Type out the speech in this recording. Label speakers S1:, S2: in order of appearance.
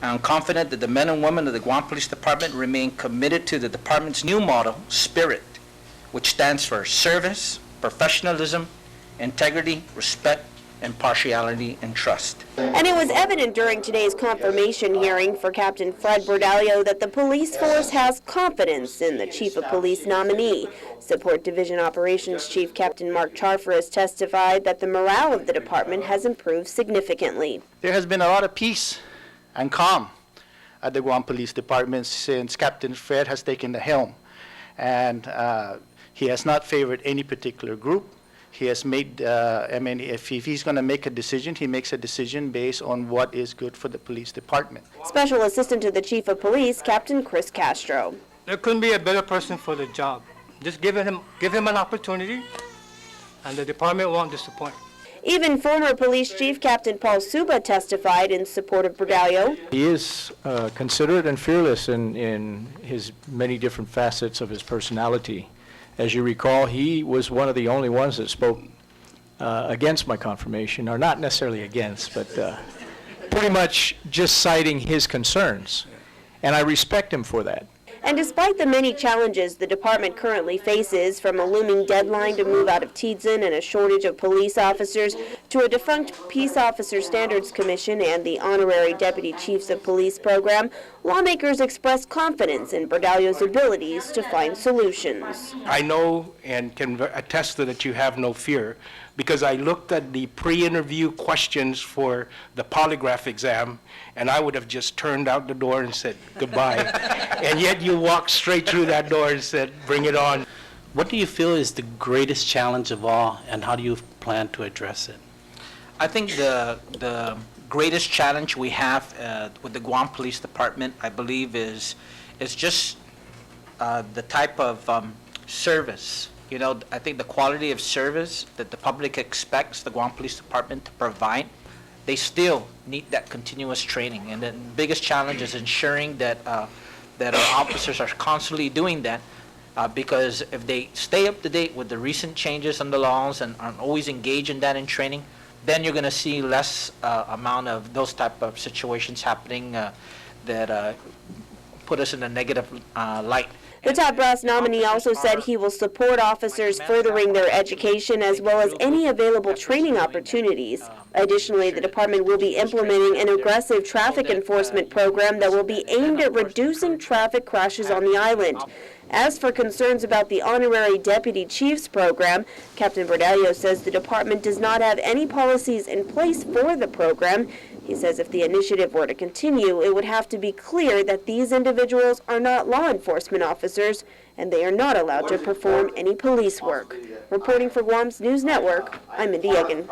S1: I'm confident that the men and women of the Guam Police Department remain committed to the department's new motto, SPIRIT, which stands for service, professionalism, integrity, respect, impartiality, and trust.
S2: And it was evident during today's confirmation hearing for Captain Fred Bordallo that the police force has confidence in the Chief of Police nominee. Support Division Operations Chief Captain Mark Charfer has testified that the morale of the department has improved significantly.
S3: There has been a lot of peace and calm at the Guam Police Department since Captain Fred has taken the helm. And he has not favored any particular group. He has made, if he's going to make a decision, he makes a decision based on what is good for the police department.
S2: Special Assistant to the Chief of Police, Captain Chris Castro.
S4: There couldn't be a better person for the job. Just give him an opportunity, and the department won't disappoint.
S2: Even former Police Chief Captain Paul Suba testified in support of Bordallo.
S5: He is considerate and fearless in his many different facets of his personality. As you recall, he was one of the only ones that spoke against my confirmation, or not necessarily against, but pretty much just citing his concerns. And I respect him for that.
S2: And despite the many challenges the department currently faces, from a looming deadline to move out of Tidzin and a shortage of police officers, to a defunct Peace Officer Standards Commission and the Honorary Deputy Chiefs of Police program, lawmakers expressed confidence in Bordallo's abilities to find solutions.
S6: I know and can attest to that you have no fear, because I looked at the pre-interview questions for the polygraph exam, and I would have just turned out the door and said goodbye. And yet you walked straight through that door and said, bring it on.
S7: What do you feel is the greatest challenge of all, and how do you plan to address it?
S1: I think the greatest challenge we have with the Guam Police Department, I believe, is just the type of service. You know, I think the quality of service that the public expects the Guam Police Department to provide, they still need that continuous training. And the biggest challenge is ensuring that that our officers are constantly doing that, because if they stay up to date with the recent changes in the laws and are always engaged in that in training, then you're going to see less amount of those type of situations happening that put us in a negative light.
S2: The top brass nominee also said he will support officers furthering their education as well as any available training opportunities. Additionally, the department will be implementing an aggressive traffic enforcement program that will be aimed at reducing traffic crashes on the island. As for concerns about the Honorary Deputy Chiefs program, Captain Bordallo says the department does not have any policies in place for the program. He says if the initiative were to continue, it would have to be clear that these individuals are not law enforcement officers and they are not allowed to perform any police work. Reporting for Guam's News Network, I'm Mindy Egan.